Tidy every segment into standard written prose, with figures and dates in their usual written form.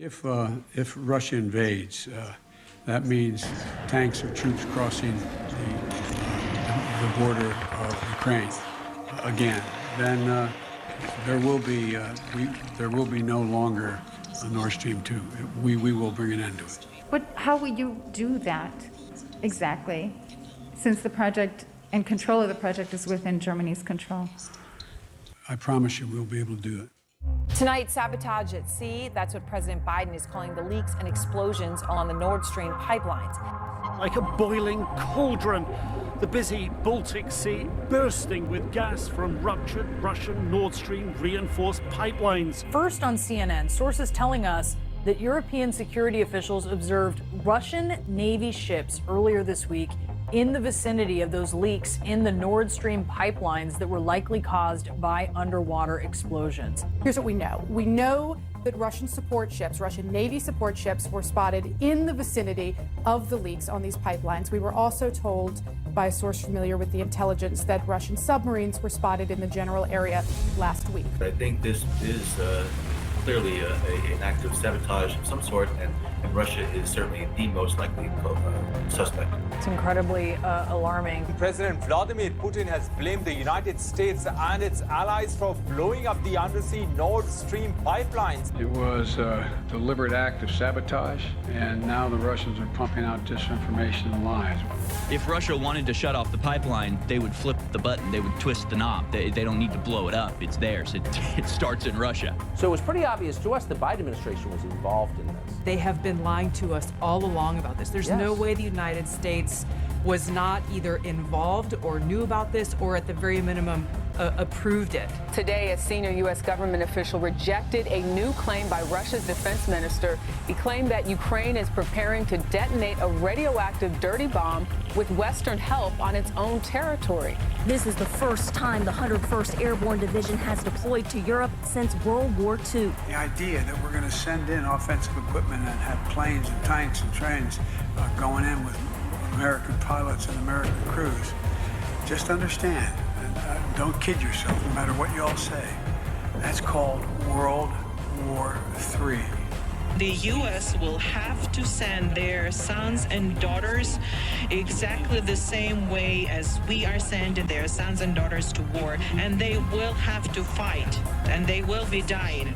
If Russia invades, that means tanks or troops crossing the border of Ukraine again. Then there will be no longer a Nord Stream 2. We will bring an end to it. But how will you do that exactly, since the project and control of the project is within Germany's control? I promise you we'll be able to do it. Tonight, sabotage at sea. That's what President Biden is calling the leaks and explosions along the Nord Stream pipelines. Like a boiling cauldron, the busy Baltic Sea bursting with gas from ruptured Russian Nord Stream reinforced pipelines. First on CNN, sources telling us that European security officials observed Russian Navy ships earlier this week in the vicinity of those leaks in the Nord Stream pipelines that were likely caused by underwater explosions. Here's what we know. We know that Russian support ships, Russian Navy support ships, were spotted in the vicinity of the leaks on these pipelines. We were also told by a source familiar with the intelligence that Russian submarines were spotted in the general area last week. I think this is clearly an act of sabotage of some sort, and Russia is certainly the most likely suspect. It's incredibly alarming. President Vladimir Putin has blamed the United States and its allies for blowing up the undersea Nord Stream pipelines. It was a deliberate act of sabotage, and now the Russians are pumping out disinformation and lies. If Russia wanted to shut off the pipeline, they would flip the button, they would twist the knob. They don't need to blow it up, it's theirs. It starts in Russia. So it was pretty obvious to us the Biden administration was involved in this. They have been lying to us all along about this. There's no way the United States was not either involved or knew about this or at the very minimum approved it. Today, a senior U.S. government official rejected a new claim by Russia's defense minister. He claimed that Ukraine is preparing to detonate a radioactive dirty bomb with Western help on its own territory. This is the first time the 101st Airborne Division has deployed to Europe since World War II. The idea that we're going to send in offensive equipment and have planes and tanks and trains going in with American pilots and American crews, just understand, and don't kid yourself no matter what you all say, that's called World War III. The U.S. will have to send their sons and daughters exactly the same way as we are sending their sons and daughters to war, and they will have to fight, and they will be dying.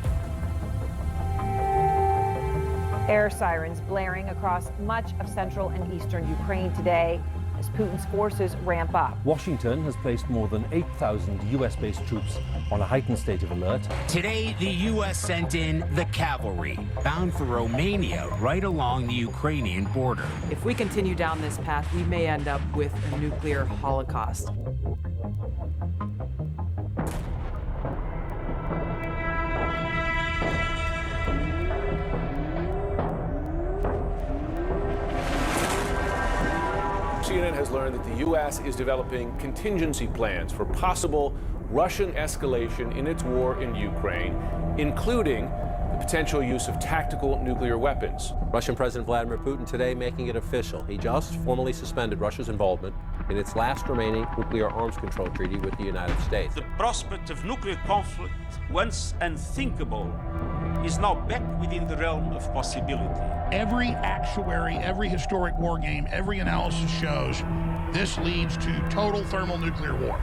Air sirens blaring across much of central and eastern Ukraine today as Putin's forces ramp up. Washington has placed more than 8,000 U.S.-based troops on a heightened state of alert. Today, the U.S. sent in the cavalry, bound for Romania, right along the Ukrainian border. If we continue down this path, we may end up with a nuclear holocaust. CNN has learned that the U.S. is developing contingency plans for possible Russian escalation in its war in Ukraine, including the potential use of tactical nuclear weapons. Russian President Vladimir Putin today making it official. He just formally suspended Russia's involvement in its last remaining nuclear arms control treaty with the United States. The prospect of nuclear conflict, once unthinkable, is now back within the realm of possibility. Every actuary, every historic war game, every analysis shows this leads to total thermonuclear war.